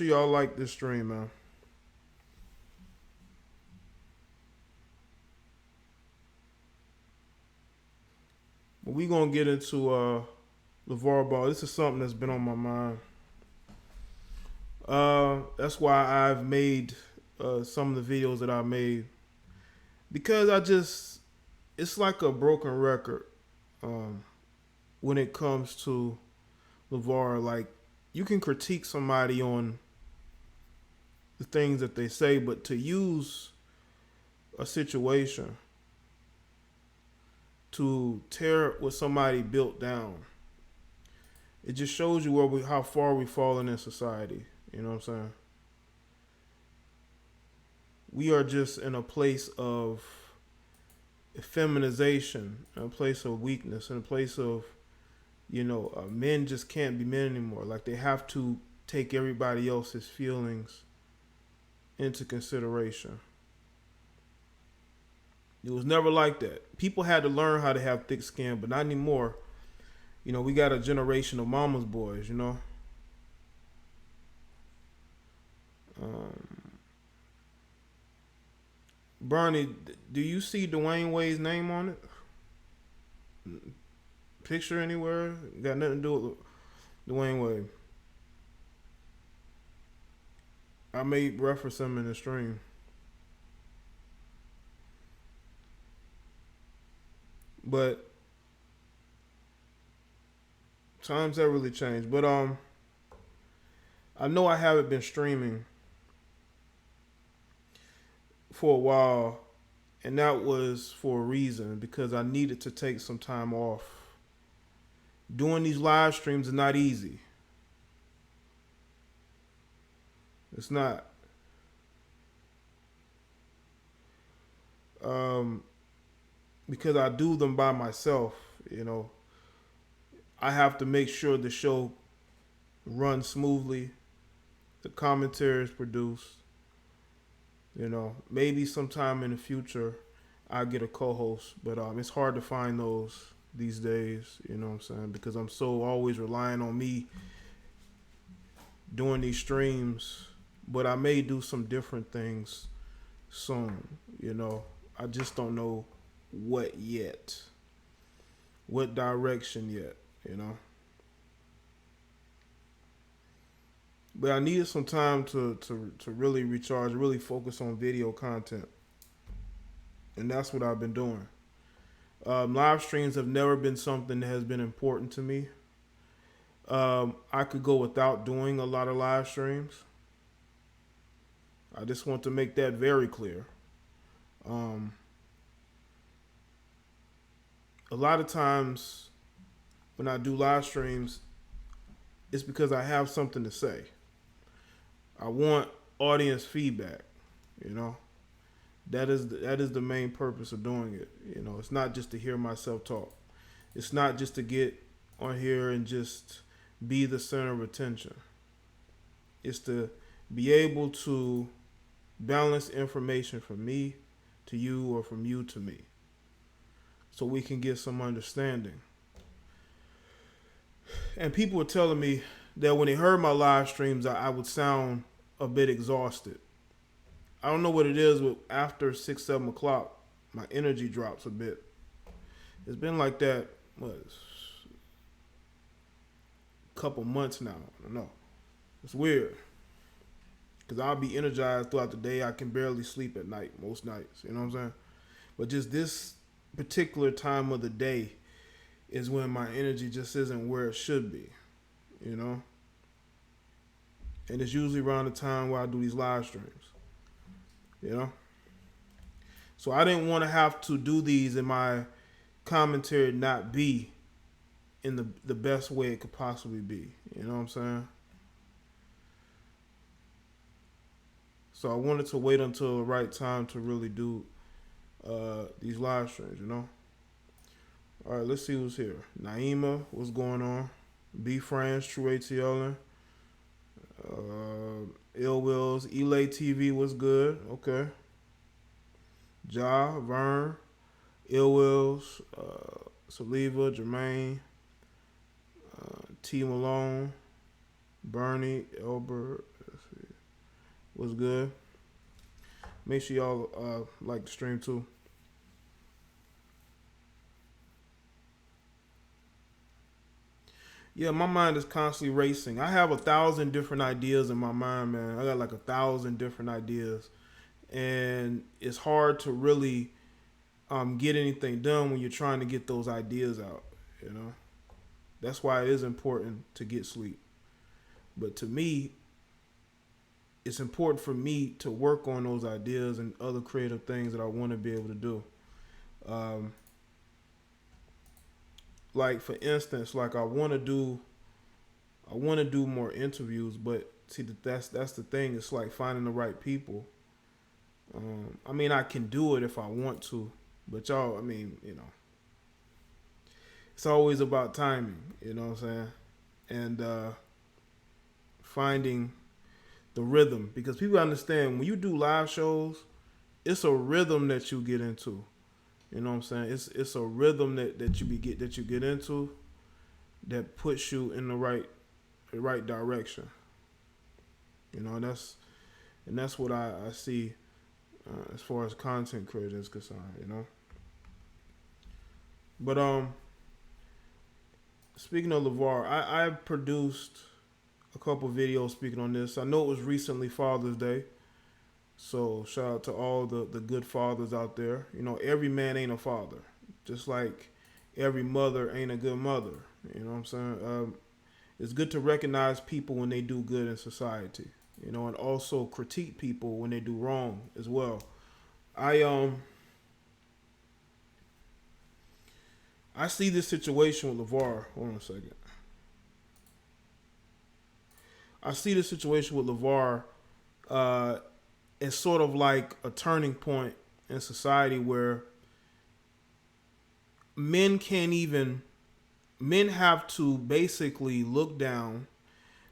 Y'all like this stream, man. But we gonna get into Lavar Ball. This is something that's been on my mind. That's why I've made some of the videos that I made, because it's like a broken record um, when it comes to Lavar. Like, you can critique somebody on the things that they say, but to use a situation to tear what somebody built down, it just shows you how far we've fallen in society. You know what I'm saying? We are just in a place of feminization, in a place of weakness, in a place of, men just can't be men anymore. Like, they have to take everybody else's feelings into consideration. It was never like that. People had to learn how to have thick skin, but not anymore. We got a generation of mama's boys, Um, Bernie, do you see Dwayne Wade's name on it? Picture anywhere? Got nothing to do with Dwayne Wade. I may reference him in the stream. But times have really changed. But I know I haven't been streaming for a while, and that was for a reason, because I needed to take some time off. Doing these live streams is not easy. It's not. Um, because I do them by myself, I have to make sure the show runs smoothly, the commentary is produced. Maybe sometime in the future I get a co-host, but it's hard to find those these days. You know what I'm saying? Because I'm so always relying on me doing these streams. But I may do some different things soon. I just don't know what yet, what direction yet. But I needed some time to really recharge, really focus on video content. And that's what I've been doing. Live streams have never been something that has been important to me. I could go without doing a lot of live streams. I just want to make that very clear. A lot of times when I do live streams, it's because I have something to say. I want audience feedback. That is the main purpose of doing it. It's not just to hear myself talk. It's not just to get on here and just be the center of attention. It's to be able to balance information from me to you, or from you to me, so we can get some understanding. And people were telling me that when they heard my live streams, I would sound a bit exhausted. I don't know what it is, but after 6, 7 o'clock, my energy drops a bit. It's been like that, a couple months now. I don't know. It's weird. Because I'll be energized throughout the day. I can barely sleep at night, most nights. You know what I'm saying? But just this particular time of the day is when my energy just isn't where it should be. And it's usually around the time where I do these live streams. So I didn't want to have to do these and my commentary not be in the best way it could possibly be. You know what I'm saying? So I wanted to wait until the right time to really do these live streams. All right, let's see who's here. Naima, what's going on? B France, True ATL, Ill Wills, Elay TV, what's good? Okay. Ja, Vern, Ill Wills, Saliva, Jermaine, T Malone, Bernie, Elbert, What's good? Make sure y'all like the stream too. Yeah, my mind is constantly racing. I have 1,000 different ideas in my mind, man. I got like 1,000 different ideas, and it's hard to really get anything done when you're trying to get those ideas out. You know, that's why it is important to get sleep. But to me, it's important for me to work on those ideas and other creative things that I want to be able to do. Um, like for instance, like I want to do more interviews, but see that's the thing. It's like finding the right people. I mean, I can do it if I want to, but y'all, I mean, it's always about timing. You know what I'm saying? And finding the rhythm, because people understand when you do live shows, it's a rhythm that you get into. You know what I'm saying? It's a rhythm that you get into that puts you in the right direction. You know, and that's what I see as far as content creator is concerned. You know, but speaking of Lavar, I produced a couple videos speaking on this. I know it was recently Father's Day, so shout out to all the good fathers out there. You know, every man ain't a father, just like every mother ain't a good mother. You know what I'm saying? It's good to recognize people when they do good in society, you know, and also critique people when they do wrong as well. I see this situation with Lavar. Hold on a second. I see this situation with Lavar as sort of like a turning point in society where men can't even men have to basically look down.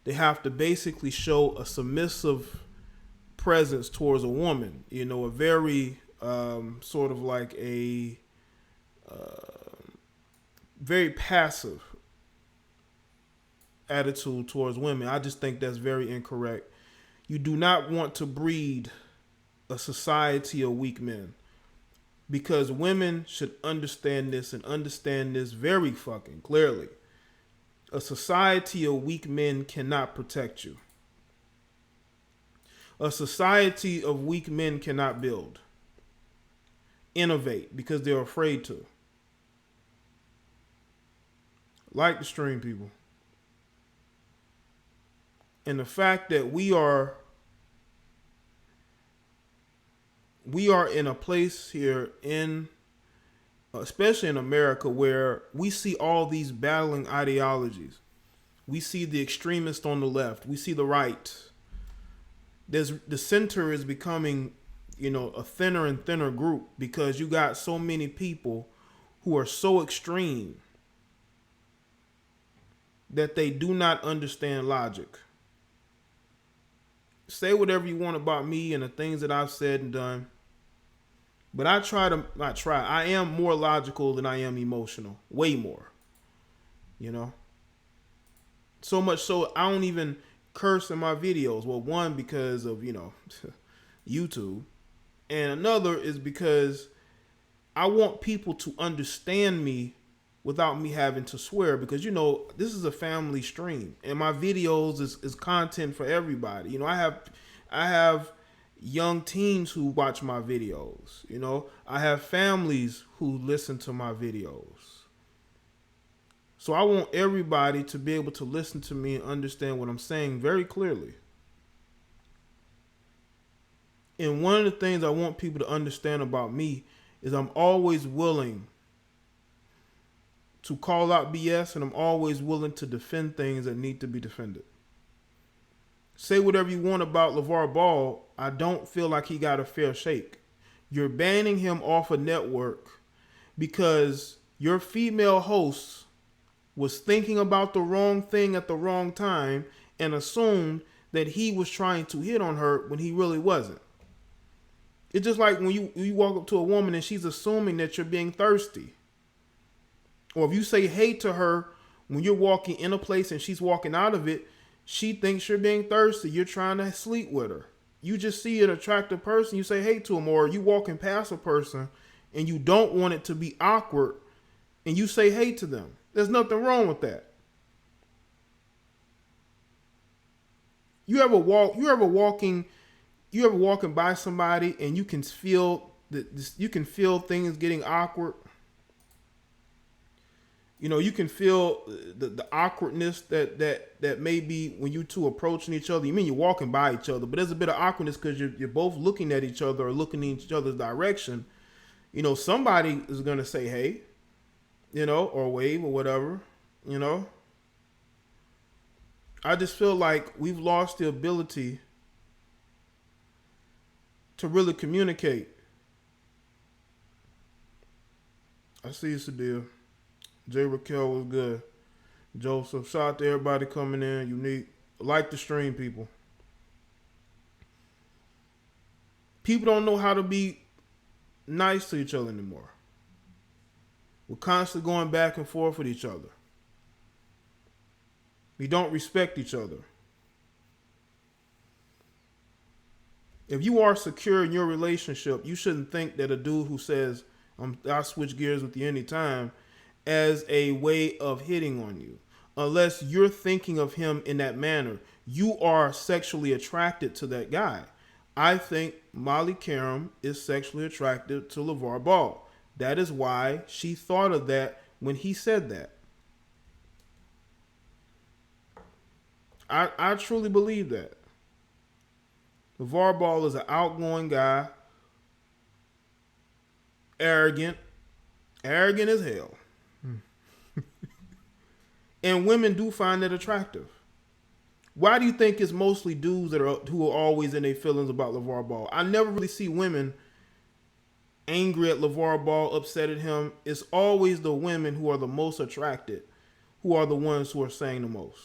They have to basically show a submissive presence towards a woman. You know, a very sort of like a very passive attitude towards women. I just think that's very incorrect. You do not want to breed a society of weak men, because women should understand this and understand this very fucking clearly. A society of weak men cannot protect you. A society of weak men cannot build, innovate, because they're afraid to. Like the stream, people. And the fact that we are in a place here in, especially in America, where we see all these battling ideologies. We see the extremists on the left. We see the right. The center is becoming, you know, a thinner and thinner group, because you got so many people who are so extreme that they do not understand logic. Say whatever you want about me and the things that I've said and done, but I am more logical than I am emotional. Way more. You know? So much so I don't even curse in my videos. Well, one, because of, you know, YouTube. And another is because I want people to understand me without me having to swear, because, you know, this is a family stream and my videos is content for everybody. You know, I have young teens who watch my videos. You know, I have families who listen to my videos. So I want everybody to be able to listen to me and understand what I'm saying very clearly. And one of the things I want people to understand about me is I'm always willing to call out BS, and I'm always willing to defend things that need to be defended. Say whatever you want about LeVar Ball. I don't feel like he got a fair shake. You're banning him off a network because your female host was thinking about the wrong thing at the wrong time and assumed that he was trying to hit on her when he really wasn't. It's just like when you walk up to a woman and she's assuming that you're being thirsty. Or if you say hey to her when you're walking in a place and she's walking out of it, she thinks you're being thirsty. You're trying to sleep with her. you just see an attractive person, you say hey to them, or you walking past a person and you don't want it to be awkward and you say hey to them. There's nothing wrong with that. You ever walking by somebody and you can feel things getting awkward. You know, you can feel the awkwardness that may be when you two approaching each other. You mean you're walking by each other, but there's a bit of awkwardness because you're both looking at each other or looking in each other's direction. You know, somebody is gonna say hey, you know, or wave or whatever. You know, I just feel like we've lost the ability to really communicate. I see it's a deal. Jay Raquel was good. Joseph, shout out to everybody coming in. Unique. Like the stream, people. People don't know how to be nice to each other anymore. We're constantly going back and forth with each other. We don't respect each other. If you are secure in your relationship, you shouldn't think that a dude who says, I'll switch gears with you anytime, as a way of hitting on you. Unless you're thinking of him in that manner, you are sexually attracted to that guy. I think Molly Karam is sexually attracted to LeVar Ball. That is why she thought of that when he said that. I truly believe that. LeVar Ball is an outgoing guy, arrogant as hell. And women do find that attractive. Why do you think it's mostly dudes who are always in their feelings about LeVar Ball? I never really see women angry at LeVar Ball, upset at him. It's always the women who are the most attracted, who are the ones who are saying the most.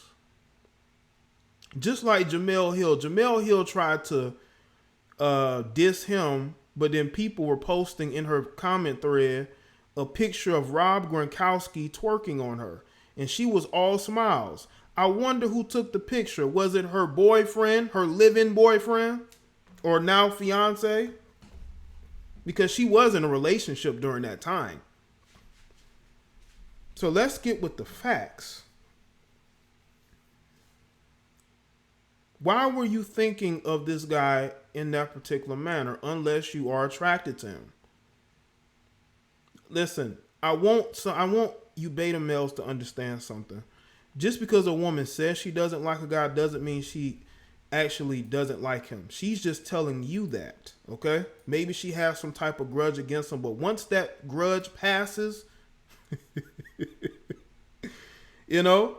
Just like Jamel Hill. Jamel Hill tried to diss him, but then people were posting in her comment thread a picture of Rob Gronkowski twerking on her. And she was all smiles. I wonder who took the picture. Was it her boyfriend, her live-in boyfriend, or now fiance? Because she was in a relationship during that time. So let's get with the facts. Why were you thinking of this guy in that particular manner unless you are attracted to him? Listen, I want you beta males to understand something. Just because a woman says she doesn't like a guy doesn't mean she actually doesn't like him. She's just telling you that, okay? Maybe she has some type of grudge against him, but once that grudge passes, you know,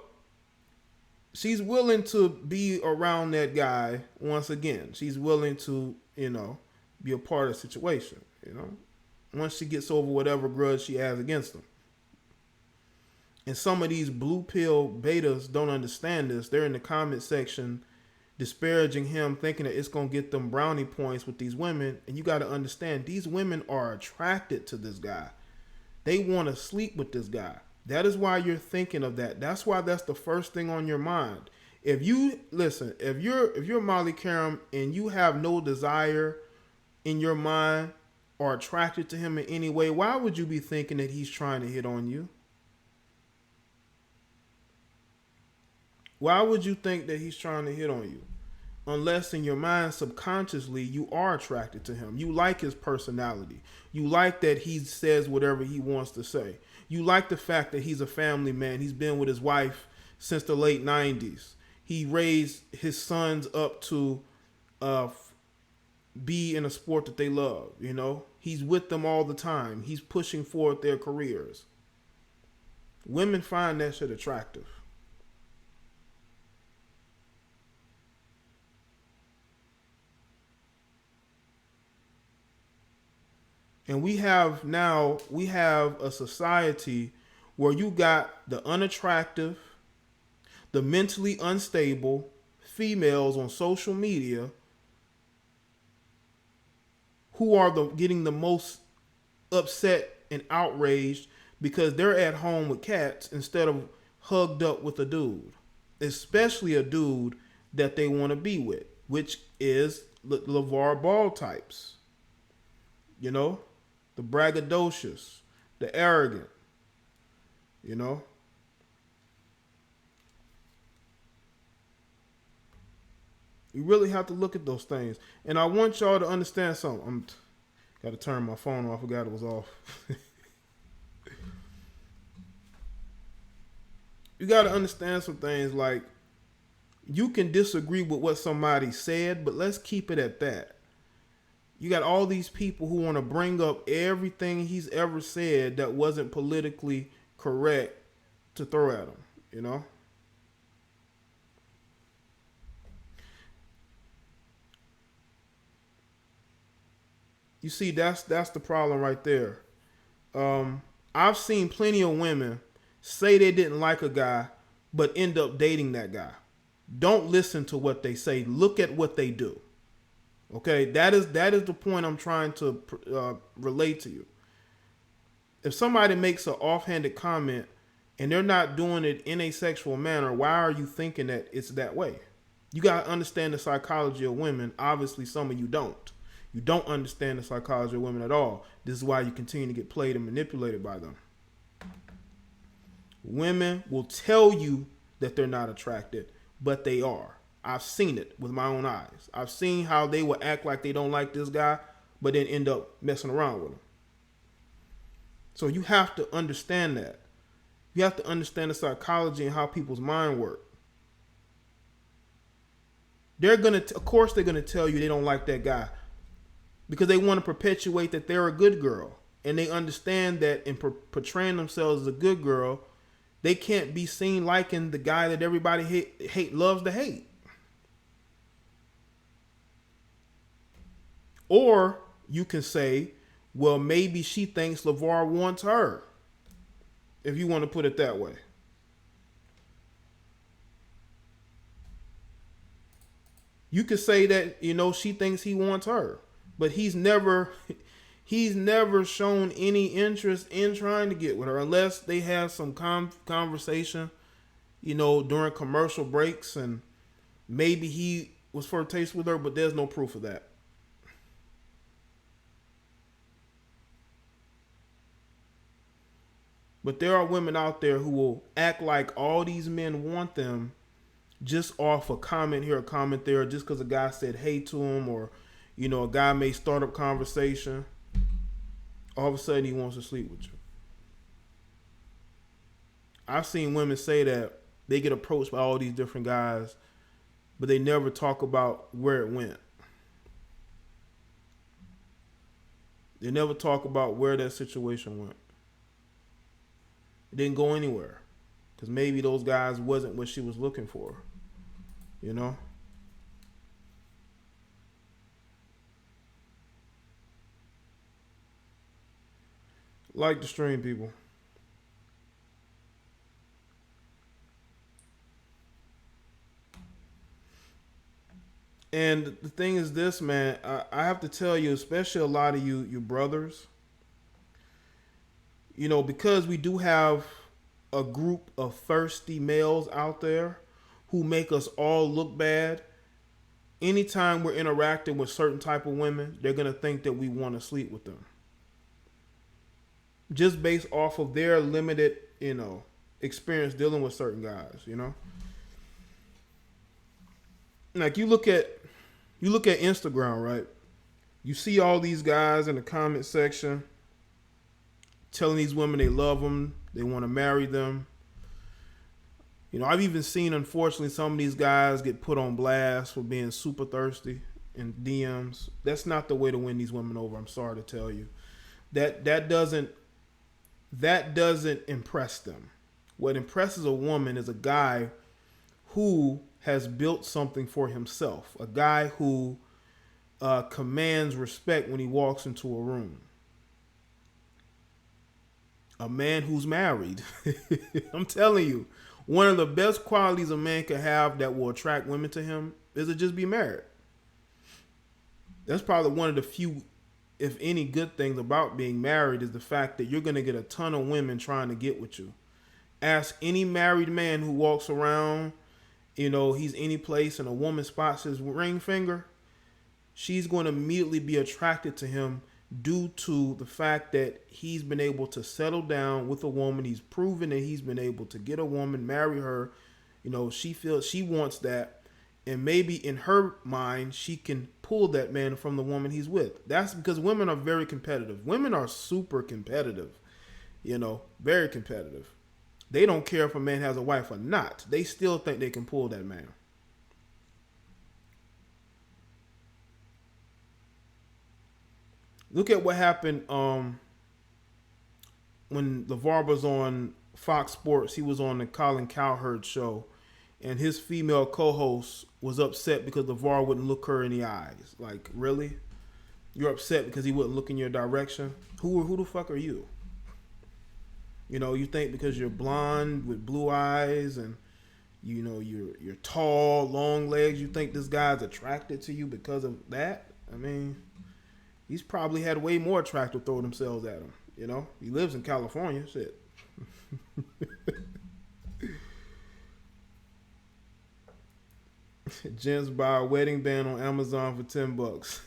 she's willing to be around that guy once again. She's willing to, you know, be a part of the situation, you know, once she gets over whatever grudge she has against him. And some of these blue pill betas don't understand this. They're in the comment section disparaging him, thinking that it's going to get them brownie points with these women. And you got to understand, these women are attracted to this guy. They want to sleep with this guy. That is why you're thinking of that. That's why that's the first thing on your mind. If you listen, if you're Molly Karam and you have no desire in your mind or attracted to him in any way, why would you be thinking that he's trying to hit on you? Why would you think that he's trying to hit on you? Unless in your mind, subconsciously, you are attracted to him. You like his personality. You like that he says whatever he wants to say. You like the fact that he's a family man. He's been with his wife since the late 90s. He raised his sons up to be in a sport that they love, you know? He's with them all the time. He's pushing forward their careers. Women find that shit attractive. And we have a society where you got the unattractive, the mentally unstable females on social media who are getting the most upset and outraged because they're at home with cats instead of hugged up with a dude, especially a dude that they want to be with, which is LeVar Ball types, you know, the braggadocious, the arrogant, you know. You really have to look at those things. And I want y'all to understand something. Got to turn my phone off. I forgot it was off. You got to understand some things, like you can disagree with what somebody said, but let's keep it at that. You got all these people who want to bring up everything he's ever said that wasn't politically correct to throw at him, you know? You see, that's the problem right there. I've seen plenty of women say they didn't like a guy, but end up dating that guy. Don't listen to what they say. Look at what they do. Okay, that is the point I'm trying to relate to you. If somebody makes an offhanded comment and they're not doing it in a sexual manner, why are you thinking that it's that way? You got to understand the psychology of women. Obviously, some of you don't. You don't understand the psychology of women at all. This is why you continue to get played and manipulated by them. Women will tell you that they're not attracted, but they are. I've seen it with my own eyes. I've seen how they will act like they don't like this guy, but then end up messing around with him. So you have to understand that. You have to understand the psychology and how people's mind work. Of course they're gonna tell you they don't like that guy because they want to perpetuate that they're a good girl, and they understand that in portraying themselves as a good girl, they can't be seen liking the guy that everybody loves to hate. Or you can say, well, maybe she thinks LeVar wants her, if you want to put it that way. You could say that, she thinks he wants her, but he's never shown any interest in trying to get with her unless they have some conversation, during commercial breaks, and maybe he was flirtatious with her, but there's no proof of that. But there are women out there who will act like all these men want them just off a comment here, a comment there, just because a guy said hey to him, or, a guy may start up conversation. All of a sudden he wants to sleep with you. I've seen women say that they get approached by all these different guys, but they never talk about where it went. They never talk about where that situation went. It didn't go anywhere because maybe those guys wasn't what she was looking for, Like the stream, people. And the thing is this, man, I have to tell you, especially a lot of you brothers, because we do have a group of thirsty males out there who make us all look bad. Anytime we're interacting with certain type of women, they're going to think that we want to sleep with them. Just based off of their limited, experience dealing with certain guys, Like you look at Instagram, right? You see all these guys in the comment section telling these women they love them, they want to marry them. I've even seen, unfortunately, some of these guys get put on blast for being super thirsty in DMs. That's not the way to win these women over. I'm sorry to tell you. That doesn't impress them. What impresses a woman is a guy who has built something for himself. A guy who commands respect when he walks into a room. A man who's married. I'm telling you, one of the best qualities a man can have that will attract women to him is to just be married. That's probably one of the few, if any, good things about being married is the fact that you're going to get a ton of women trying to get with you. Ask any married man who walks around, he's any place and a woman spots his ring finger. she's going to immediately be attracted to him due to the fact that he's been able to settle down with a woman. He's proven that he's been able to get a woman, marry her. You know, she feels she wants that. And maybe in her mind, she can pull that man from the woman he's with. That's because women are very competitive. Women are super competitive, you know, very competitive. They don't care if a man has a wife or not. They still think they can pull that man. Look at what happened when Lavar was on Fox Sports. He was on the Colin Cowherd show, and his female co-host was upset because Lavar wouldn't look her in the eyes. Like, really? You're upset because he wouldn't look in your direction? Who the fuck are you? You know, you think because you're blonde with blue eyes and you know you're tall, long legs, you think this guy's attracted to you because of that? I mean, he's probably had way more attractive throw themselves at him. You know, he lives in California. Shit. Gents buy a wedding band on Amazon for $10.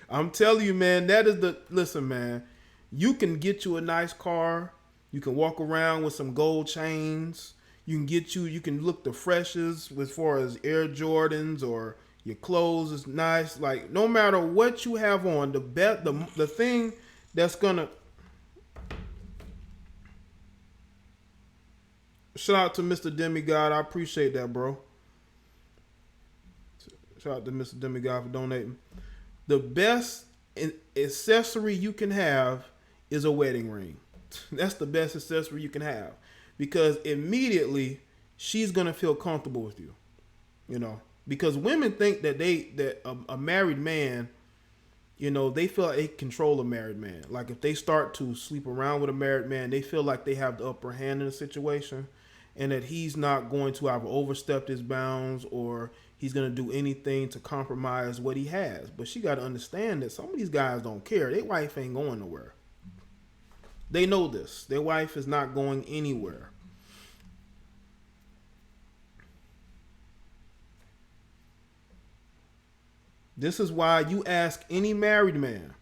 I'm telling you, man, that is the listen, man. You can get you a nice car. You can walk around with some gold chains. You can look the freshest as far as Air Jordans, or your clothes is nice. Like, no matter what you have on, the thing that's gonna shout out to Mr. Demigod. I appreciate that, bro. Shout out to Mr. Demigod for donating. The best accessory you can have is a wedding ring. That's the best accessory you can have, because immediately she's gonna feel comfortable with you. You know, because women think that a married man, you know, they feel like they control a married man. Like, if they start to sleep around with a married man, they feel like they have the upper hand in the situation, and that he's not going to either overstep his bounds or he's going to do anything to compromise what he has. But she got to understand that some of these guys don't care. Their wife ain't going nowhere. They know this. Their wife is not going anywhere. This is why you ask any married man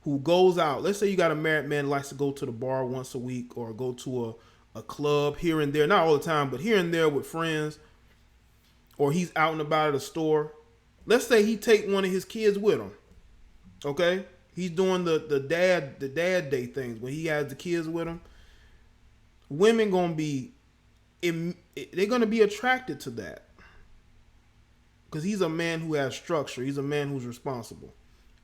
who goes out. Let's say you got a married man who likes to go to the bar once a week, or go to a club here and there. Not all the time, but here and there with friends. Or he's out and about at a store. Let's say he take one of his kids with him. Okay? He's doing the dad day things when he has the kids with him. Women they're gonna be attracted to that. Because he's a man who has structure. He's a man who's responsible.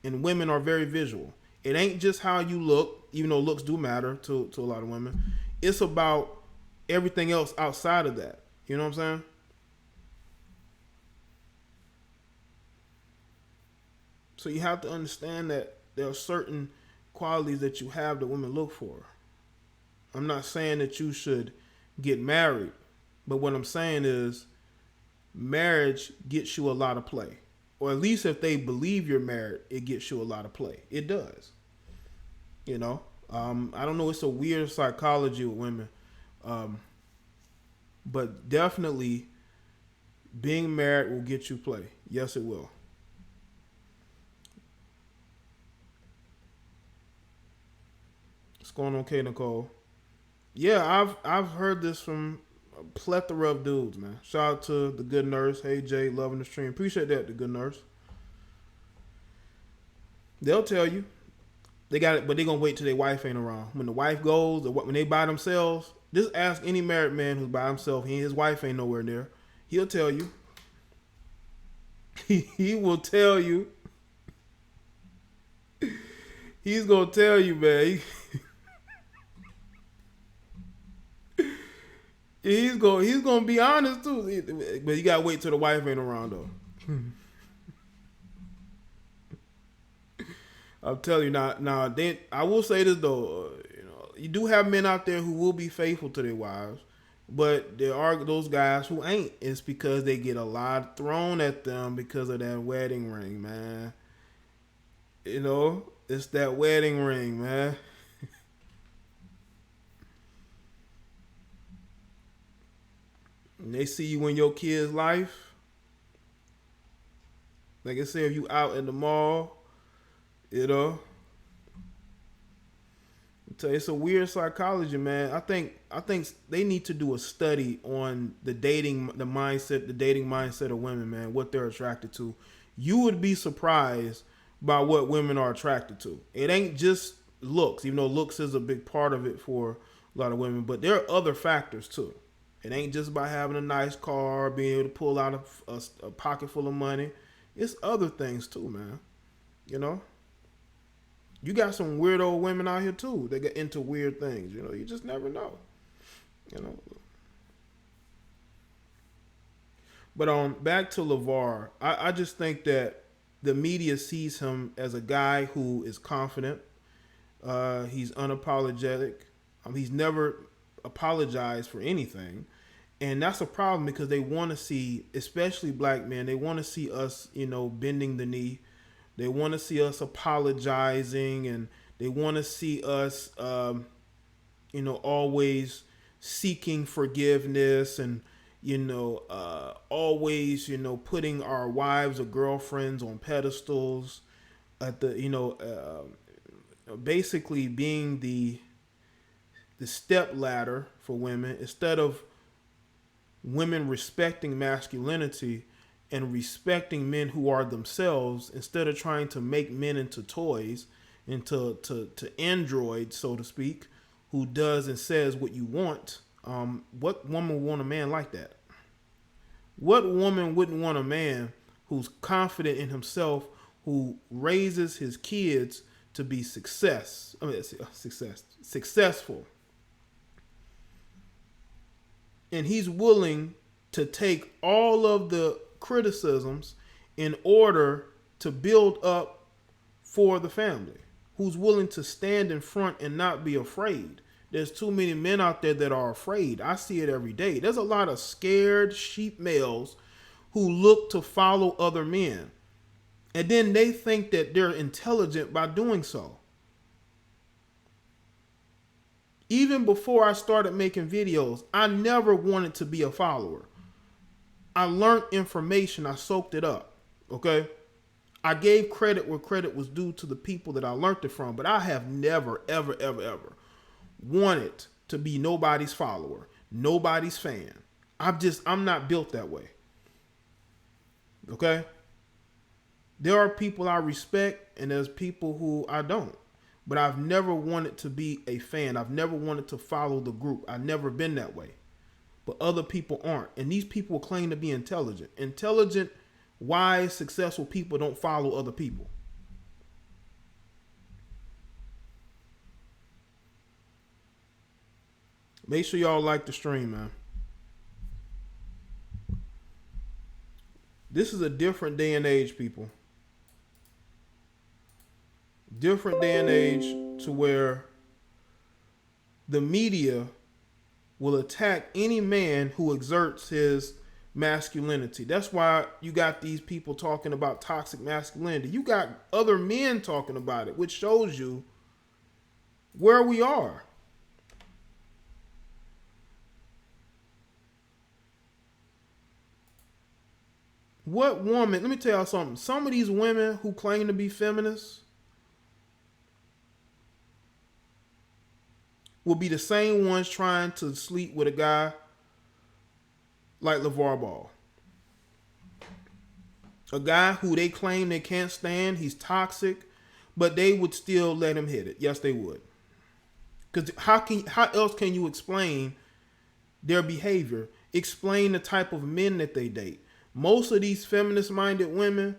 And women are very visual. It ain't just how you look, even though looks do matter to a lot of women. It's about everything else outside of that. You know what I'm saying? So you have to understand that there are certain qualities that you have that women look for. I'm not saying that you should get married, but what I'm saying is marriage gets you a lot of play. Or at least if they believe you're married, it gets you a lot of play. It does. You know? I don't know, it's a weird psychology with women. But definitely being married will get you play. Yes, it will. What's going on, okay, Nicole? Yeah, I've heard this from a plethora of dudes, man. Shout out to the good nurse. Hey Jay, loving the stream. Appreciate that, the good nurse. They'll tell you they got it, but they're gonna wait till their wife ain't around. When the wife goes, or when they by themselves, just ask any married man who's by himself. His wife ain't nowhere near. He'll tell you. He will tell you. He's gonna tell you, man. He's gonna be honest too, but you gotta wait till the wife ain't around though. I'll tell you now. Then I will say this though, you know, you do have men out there who will be faithful to their wives, but there are those guys who ain't. It's because they get a lot thrown at them because of that wedding ring, man. You know, it's that wedding ring, man. And they see you in your kid's life. Like I said, if you out in the mall, you know, it's a weird psychology, man. I think they need to do a study on the dating mindset of women, man. What they're attracted to. You would be surprised by what women are attracted to. It ain't just looks, even though looks is a big part of it for a lot of women, but there are other factors too. It ain't just by having a nice car, being able to pull out a pocket full of money. It's other things too, man. You know. You got some weirdo women out here too. They get into weird things. You know, you just never know. You know. But back to Lavar, I just think that the media sees him as a guy who is confident. He's unapologetic. He's never apologized for anything, and that's a problem because they want to see, especially black men, they want to see us, you know, bending the knee. They want to see us apologizing, and they want to see us, you know, always seeking forgiveness, and always, you know, putting our wives or girlfriends on pedestals, at the, basically being the step ladder for women instead of women respecting masculinity and respecting men who are themselves, instead of trying to make men into toys, into to androids, so to speak, who does and says what you want. What woman would want a man like that? What woman wouldn't want a man who's confident in himself, who raises his kids to be successful, and he's willing to take all of the criticisms in order to build up for the family, who's willing to stand in front and not be afraid. There's too many men out there that are afraid. I see it every day. There's a lot of scared sheep males who look to follow other men, and then they think that they're intelligent by doing so. Even before I started making videos, I never wanted to be a follower. I learned information. I soaked it up. Okay. I gave credit where credit was due to the people that I learned it from, but I have never, ever, ever, ever wanted to be nobody's follower, nobody's fan. I'm not built that way. Okay. There are people I respect and there's people who I don't. But I've never wanted to be a fan. I've never wanted to follow the group. I've never been that way. But other people aren't. And these people claim to be intelligent. Intelligent, wise, successful people don't follow other people. Make sure y'all like the stream, man. This is a different day and age, people. Different day and age to where the media will attack any man who exerts his masculinity. That's why you got these people talking about toxic masculinity. You got other men talking about it, which shows you where we are. What woman, let me tell y'all something. Some of these women who claim to be feminists will be the same ones trying to sleep with a guy like Lavar Ball. A guy who they claim they can't stand, he's toxic, but they would still let him hit it. Yes, they would. Because how else can you explain their behavior? Explain the type of men that they date. Most of these feminist-minded women,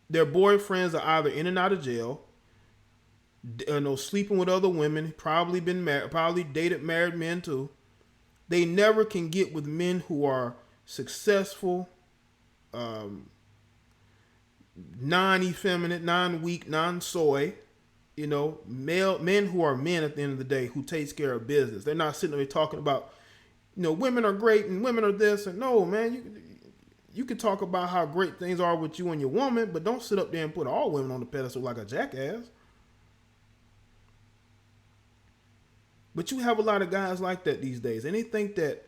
their boyfriends are either in and out of jail, sleeping with other women, probably been married, probably dated married men too. They never can get with men who are successful, non-effeminate, non-weak, non-soy. Men who are men at the end of the day, who takes care of business. They're not sitting there talking about, women are great and women are this. And no, man, you can talk about how great things are with you and your woman, but don't sit up there and put all women on the pedestal like a jackass. But you have a lot of guys like that these days, and they think that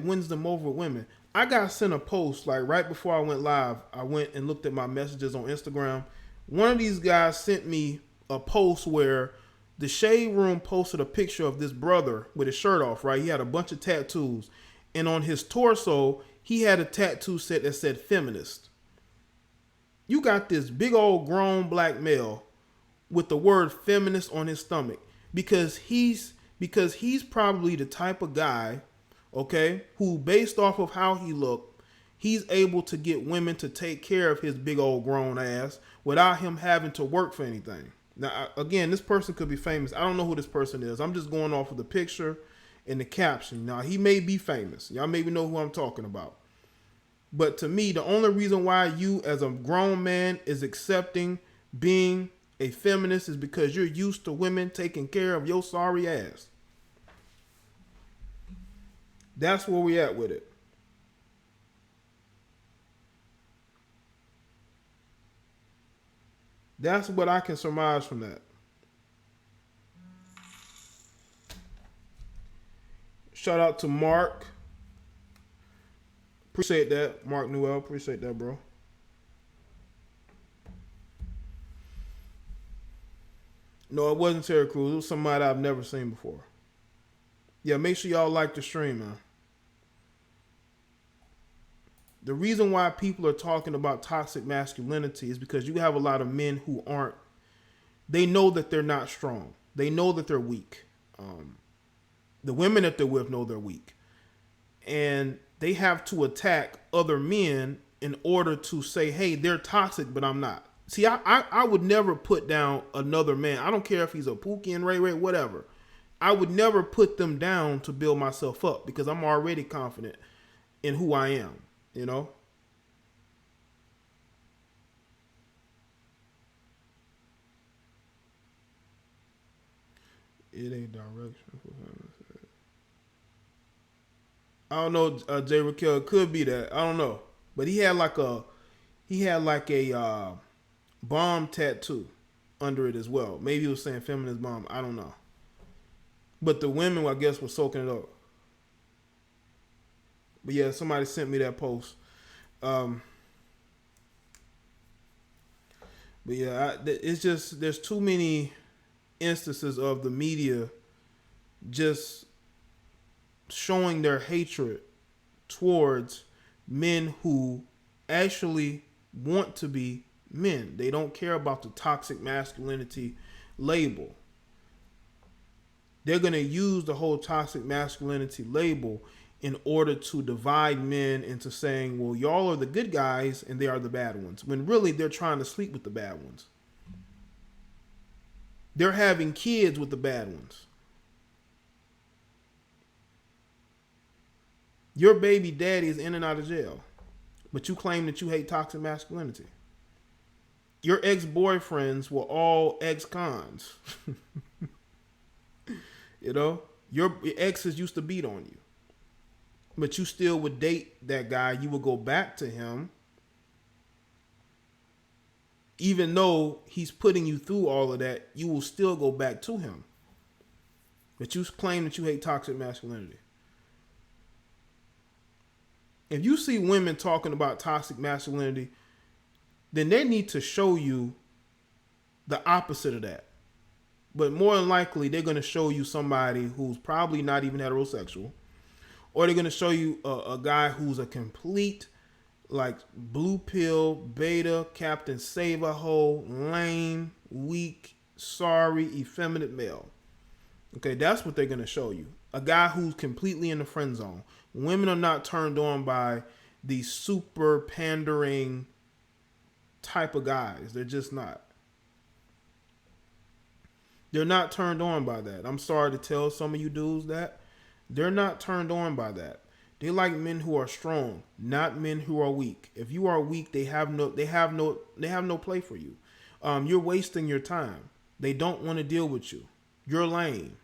wins them over women. I got sent a post like right before I went live. I went and looked at my messages on Instagram. One of these guys sent me a post where the Shade Room posted a picture of this brother with his shirt off, right? He had a bunch of tattoos. And on his torso, he had a tattoo set that said feminist. You got this big old grown black male with the word feminist on his stomach because he's probably the type of guy, okay, who based off of how he looked, he's able to get women to take care of his big old grown ass without him having to work for anything. Now, again, this person could be famous. I don't know who this person is. I'm just going off of the picture and the caption. Now, he may be famous. Y'all maybe know who I'm talking about. But to me, the only reason why you as a grown man is accepting being a feminist is because you're used to women taking care of your sorry ass. That's where we at with it. That's what I can surmise from that. Shout out to Mark. Appreciate that, Mark Newell. Appreciate that, bro. No, it wasn't Terry Crews. It was somebody I've never seen before. Yeah, make sure y'all like the stream, man. The reason why people are talking about toxic masculinity is because you have a lot of men who aren't, they know that they're not strong. They know that they're weak. The women that they're with know they're weak. And they have to attack other men in order to say, hey, they're toxic, but I'm not. See, I would never put down another man. I don't care if he's a Pookie and Ray Ray, whatever. I would never put them down to build myself up because I'm already confident in who I am, you know? It ain't direction. I don't know, Jay Raquel. It could be that. I don't know. But he had like a bomb tattoo under it as well. Maybe he was saying feminist bomb. I don't know. But the women, I guess, were soaking it up. But yeah, somebody sent me that post. But yeah, it's just there's too many instances of the media just showing their hatred towards men who actually want to be men. They don't care about the toxic masculinity label. They're going to use the whole toxic masculinity label in order to divide men into saying, well, y'all are the good guys and they are the bad ones. When really they're trying to sleep with the bad ones. They're having kids with the bad ones. Your baby daddy is in and out of jail, but you claim that you hate toxic masculinity. Your ex-boyfriends were all ex-cons. You know, your exes used to beat on you, but you still would date that guy. You would go back to him, even though he's putting you through all of that. You will still go back to him, but you claim that you hate toxic masculinity. If you see women talking about toxic masculinity, then they need to show you the opposite of that. But more than likely, they're going to show you somebody who's probably not even heterosexual. Or they're going to show you a guy who's a complete, like, blue pill, beta, Captain Save-A-Ho, lame, weak, sorry, effeminate male. Okay, that's what they're going to show you. A guy who's completely in the friend zone. Women are not turned on by these super pandering type of guys. They're just not. They're not turned on by that. I'm sorry to tell some of you dudes that. They're not turned on by that. They like men who are strong, not men who are weak. If you are weak, they have no play for you. You're wasting your time. They don't want to deal with you. You're lame.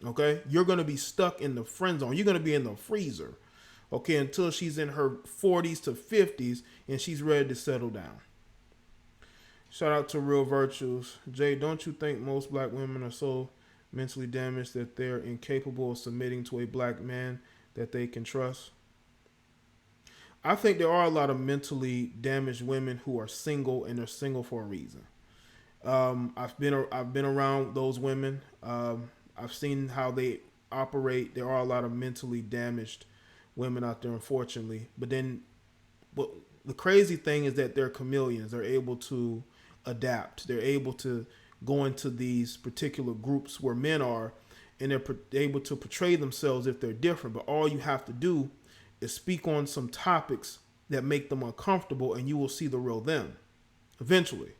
Okay? You're going to be stuck in the friend zone. You're going to be in the freezer. Okay, until she's in her 40s to 50s and she's ready to settle down. Shout out to Real Virtues. Jay, don't you think most black women are so mentally damaged that they're incapable of submitting to a black man that they can trust? I think there are a lot of mentally damaged women who are single, and they're single for a reason. I've been around those women. I've seen how they operate. There are a lot of mentally damaged women out there, unfortunately. But the crazy thing is that they're chameleons. They're able to adapt. They're able to go into these particular groups where men are, and they're able to portray themselves if they're different. But all you have to do is speak on some topics that make them uncomfortable, and you will see the real them eventually.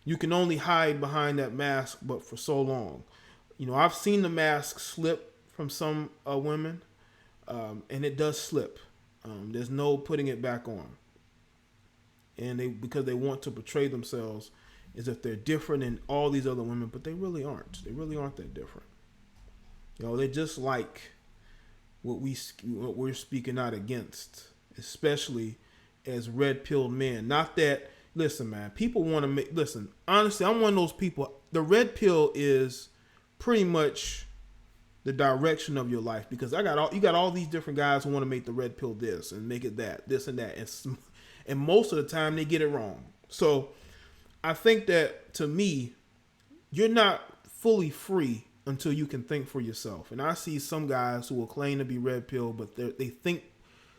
You can only hide behind that mask, but for so long. I've seen the mask slip from some women, and it does slip. There's no putting it back on. And because they want to portray themselves as if they're different than all these other women, but they really aren't. They really aren't that different. They're just like what we're speaking out against, especially as red-pilled men. Not that, listen, man, people want to listen, honestly, I'm one of those people. The red pill is pretty much the direction of your life, because you got all these different guys who want to make the red pill this and make it that, this and that. And most of the time they get it wrong. So I think that, to me, you're not fully free until you can think for yourself. And I see some guys who will claim to be red pill, but they think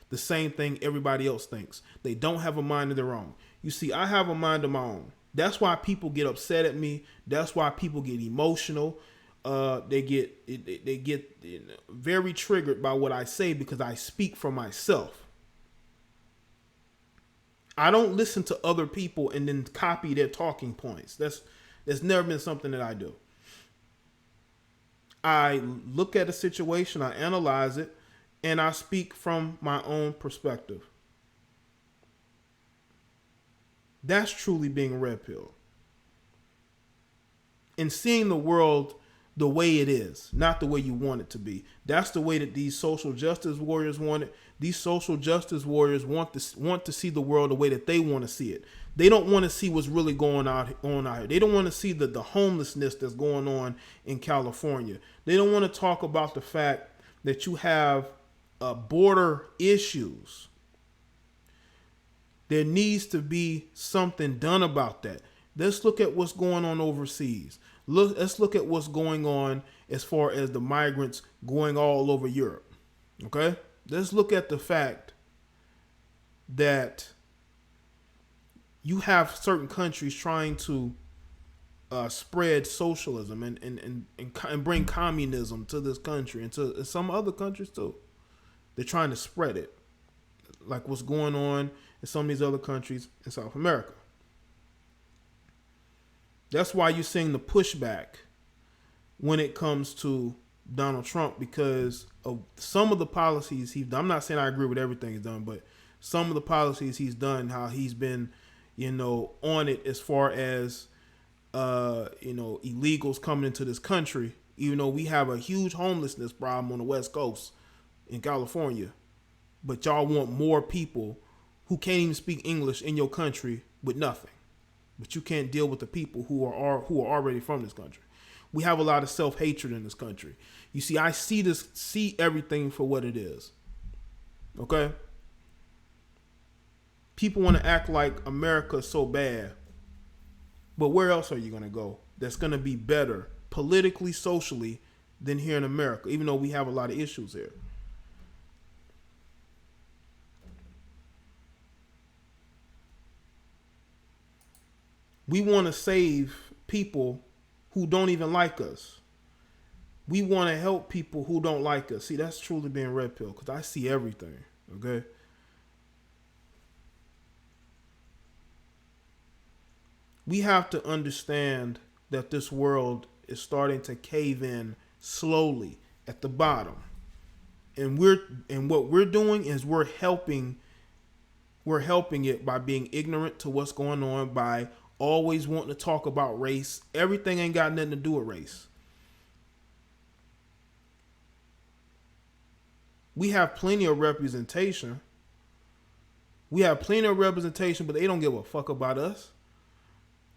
the same thing everybody else thinks. They don't have a mind of their own. You see, I have a mind of my own. That's why people get upset at me. That's why people get emotional. They get very triggered by what I say, because I speak for myself. I don't listen to other people and then copy their talking points. That's never been something that I do. I look at a situation, I analyze it, and I speak from my own perspective. That's truly being a red pill. And seeing the world the way it is, not the way you want it to be. That's the way that these social justice warriors want it. These social justice warriors want to see the world the way that they want to see it. They don't want to see what's really going on out here. They don't want to see the homelessness that's going on in California. They don't want to talk about the fact that you have border issues. There needs to be something done about that. Let's look at what's going on overseas. Let's look at what's going on as far as the migrants going all over Europe. Okay? Let's look at the fact that you have certain countries trying to spread socialism and bring communism to this country and to some other countries too. They're trying to spread it, like what's going on in some of these other countries in South America. That's why you're seeing the pushback when it comes to Donald Trump, because of some of the policies he's done. I'm not saying I agree with everything he's done, but some of the policies he's done, how he's been, on it as far as, illegals coming into this country, even though we have a huge homelessness problem on the West Coast in California. But y'all want more people who can't even speak English in your country with nothing. But you can't deal with the people who are already from this country. We have a lot of self-hatred in this country. You see, I see everything for what it is. Okay? People want to act like America is so bad. But where else are you going to go that's going to be better politically, socially than here in America, even though we have a lot of issues here? We want to save people who don't even like us. We want to help people who don't like us. See, that's truly being red pill, because I see everything, okay? We have to understand that this world is starting to cave in slowly at the bottom. And what we're doing is we're helping it by being ignorant to what's going on, by always wanting to talk about race. Everything ain't got nothing to do with race. We have plenty of representation. But they don't give a fuck about us.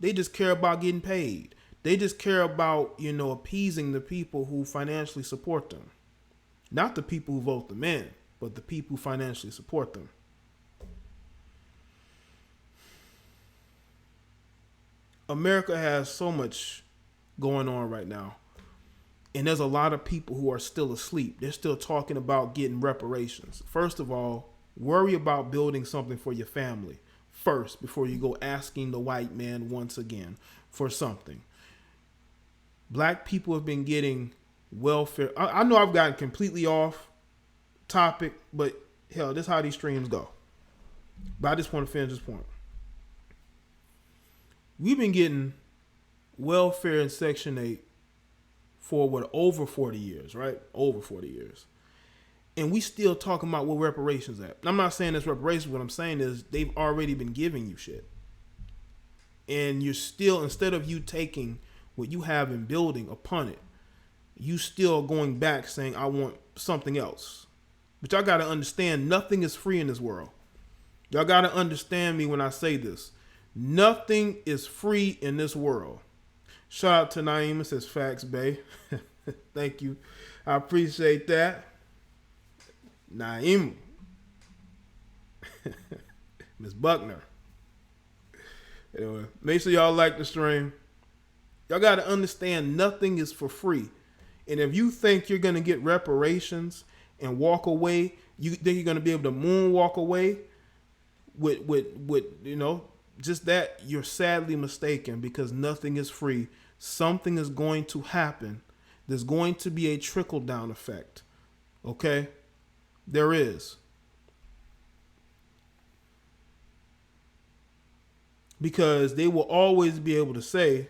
They just care about getting paid. They just care about, appeasing the people who financially support them. Not the people who vote them in, but the people who financially support them. America has so much going on right now. And there's a lot of people who are still asleep. They're still talking about getting reparations. First of all, worry about building something for your family first before you go asking the white man once again for something. Black people have been getting welfare. I know I've gotten completely off topic, but hell, this is how these streams go. But I just want to finish this point. We've been getting welfare in Section 8 for what, over 40 years, right? Over 40 years. And we still talking about where reparations at. I'm not saying it's reparations. What I'm saying is they've already been giving you shit. And you're still, instead of you taking what you have and building upon it, you still going back saying, I want something else. But y'all got to understand, nothing is free in this world. Y'all got to understand me when I say this. Nothing is free in this world. Shout out to Naima, says Facts Bay. Thank you. I appreciate that. Naima. Miss Buckner. Anyway, make sure y'all like the stream. Y'all got to understand nothing is for free. And if you think you're going to get reparations and walk away, you think you're going to be able to moonwalk away with you know, just that, you're sadly mistaken, because nothing is free. Something is going to happen. There's going to be a trickle-down effect. Okay? There is. Because they will always be able to say,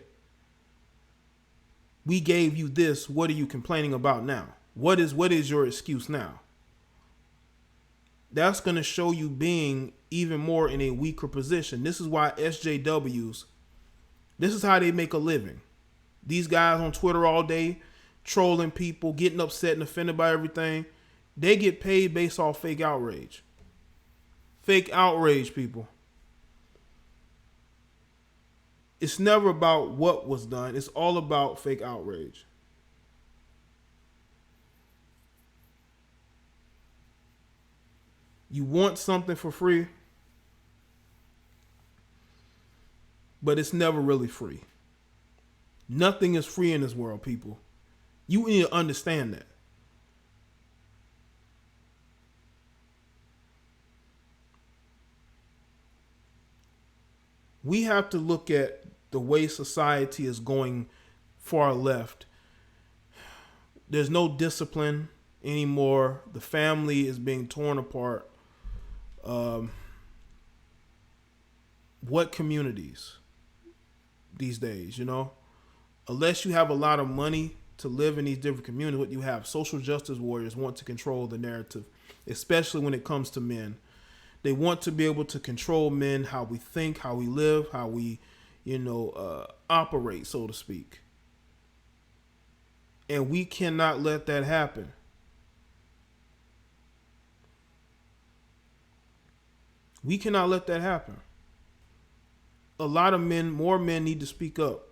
we gave you this, what are you complaining about now? What is your excuse now? That's going to show you being even more in a weaker position. This is why SJWs, this is how they make a living. These guys on Twitter all day, trolling people, getting upset and offended by everything. They get paid based off fake outrage. Fake outrage, people. It's never about what was done. It's all about fake outrage. You want something for free, but it's never really free. Nothing is free in this world, people. You need to understand that. We have to look at the way society is going far left. There's no discipline anymore. The family is being torn apart. What communities these days, you know? Unless you have a lot of money to live in these different communities, what you have, social justice warriors want to control the narrative, especially when it comes to men. They want to be able to control men, how we think, how we live, how we, operate, so to speak. And we cannot let that happen. We cannot let that happen. A lot of men, more men need to speak up.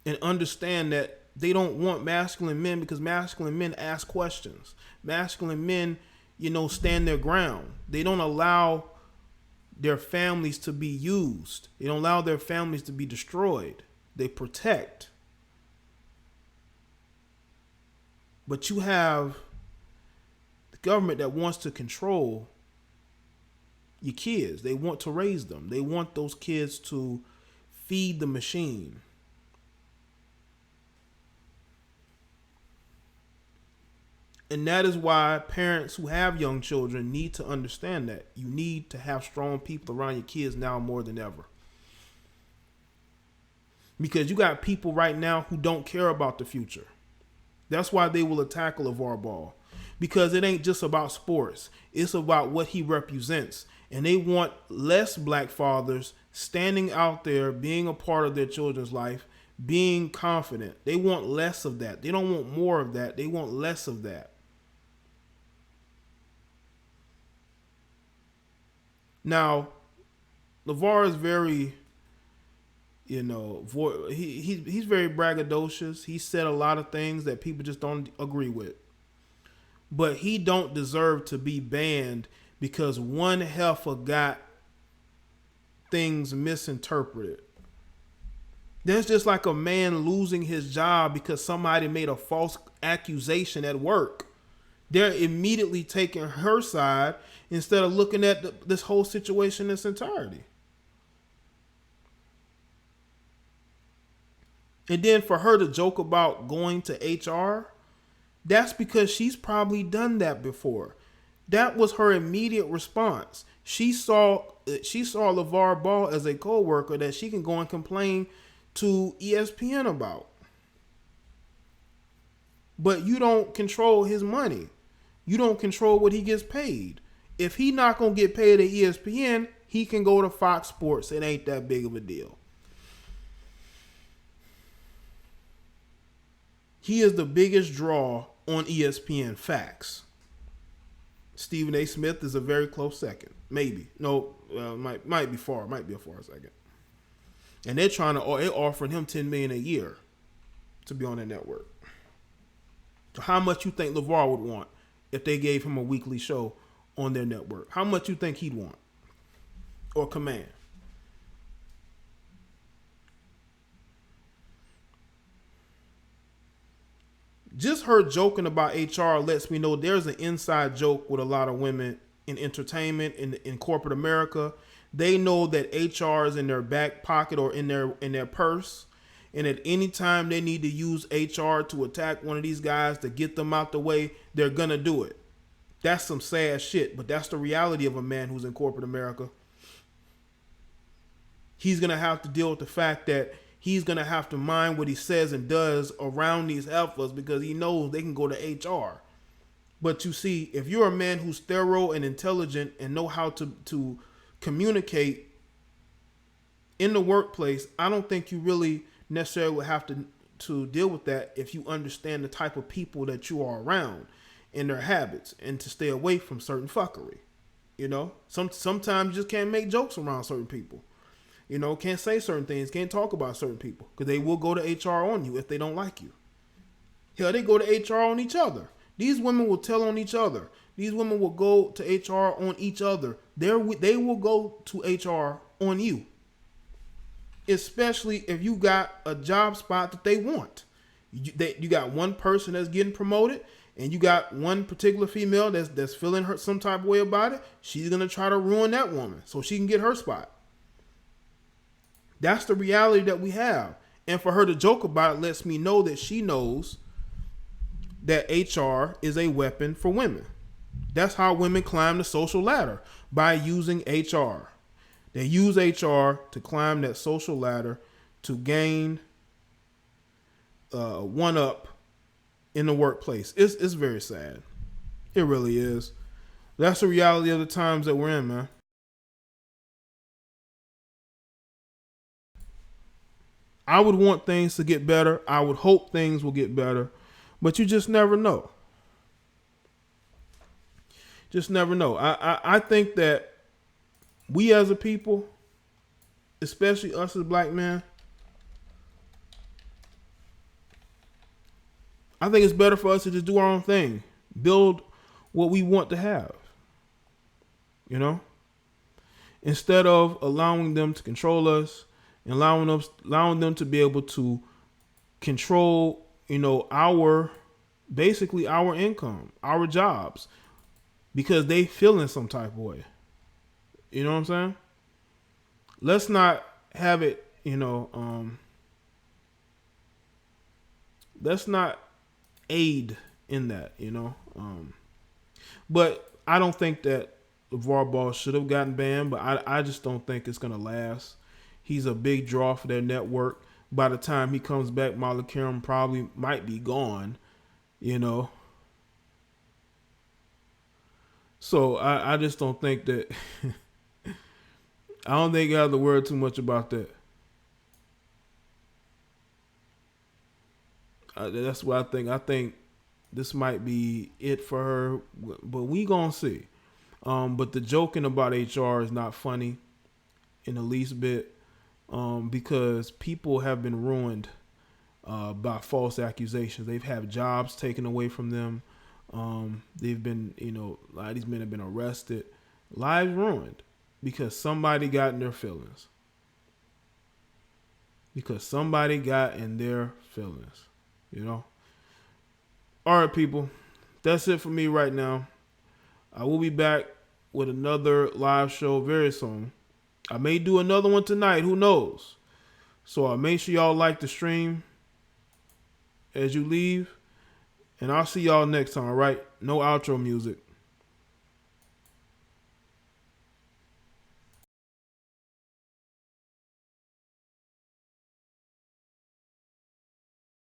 And understand that they don't want masculine men, because masculine men ask questions. Masculine men, stand their ground. They don't allow their families to be used. They don't allow their families to be destroyed. They protect. But you have the government that wants to control your kids. They want to raise them. They want those kids to feed the machine. And that is why parents who have young children need to understand that. You need to have strong people around your kids now more than ever. Because you got people right now who don't care about the future. That's why they will attack LeVar Ball. Because it ain't just about sports. It's about what he represents. And they want less black fathers standing out there, being a part of their children's life, being confident. They want less of that. They don't want more of that. They want less of that. Now, LeVar is very, he's very braggadocious. He said a lot of things that people just don't agree with. But he don't deserve to be banned because one heifer got things misinterpreted. That's just like a man losing his job because somebody made a false accusation at work. They're immediately taking her side instead of looking at this whole situation in its entirety. And then for her to joke about going to HR, that's because she's probably done that before. That was her immediate response. She saw LeVar Ball as a co-worker that she can go and complain to ESPN about. But you don't control his money. You don't control what he gets paid. If he not going to get paid at ESPN, he can go to Fox Sports. It ain't that big of a deal. He is the biggest draw on ESPN. Facts. Stephen A. Smith is a very close second. Maybe. No, might be far. Might be a far second. And they're offering him $10 million a year to be on their network. So how much you think LeVar would want if they gave him a weekly show on their network? How much you think he'd want or command? Just her joking about HR lets me know there's an inside joke with a lot of women in entertainment, in corporate America. They know that HR is in their back pocket or in their purse. And at any time they need to use HR to attack one of these guys to get them out the way, they're going to do it. That's some sad shit, but that's the reality of a man who's in corporate America. He's going to have to deal with the fact that he's going to have to mind what he says and does around these heifers because he knows they can go to HR. But you see, if you're a man who's thorough and intelligent and know how to communicate in the workplace, I don't think you really necessarily would have to deal with that if you understand the type of people that you are around and their habits and to stay away from certain fuckery. You know, sometimes you just can't make jokes around certain people. You know, can't say certain things, can't talk about certain people because they will go to HR on you if they don't like you. Hell, they go to HR on each other. These women will tell on each other. These women will go to HR on each other. They will go to HR on you. Especially if you got a job spot that they want. You got one person that's getting promoted and you got one particular female that's feeling her some type of way about it. She's going to try to ruin that woman so she can get her spot. That's the reality that we have. And for her to joke about it lets me know that she knows that HR is a weapon for women. That's how women climb the social ladder, by using HR. They use HR to climb that social ladder to gain one up in the workplace. It's very sad. It really is. That's the reality of the times that we're in, man. I would want things to get better. I would hope things will get better. But you just never know. Just never know. I think that we as a people, especially us as black men, I think it's better for us to just do our own thing. Build what we want to have. You know? Instead of allowing them to control us, and allowing them to be able to control, you know, our income, our jobs, because they feel in some type of way. You know what I'm saying? Let's not have it, you know, let's not aid in that, you know. But I don't think that LeVar Ball should have gotten banned, but I just don't think it's going to last. He's a big draw for their network. By the time he comes back, Molly Karam probably might be gone, you know. So I just don't think that I don't think I have to worry too much about that. That's what I think. I think this might be it for her, but we gonna see. But the joking about HR is not funny in the least bit. Because people have been ruined by false accusations. They've had jobs taken away from them. They've been, you know, a lot of these men have been arrested. Lives ruined because somebody got in their feelings. Because somebody got in their feelings. You know? Alright, people. That's it for me right now. I will be back with another live show very soon. I may do another one tonight. Who knows? So make sure y'all like the stream as you leave. And I'll see y'all next time, alright? No outro music.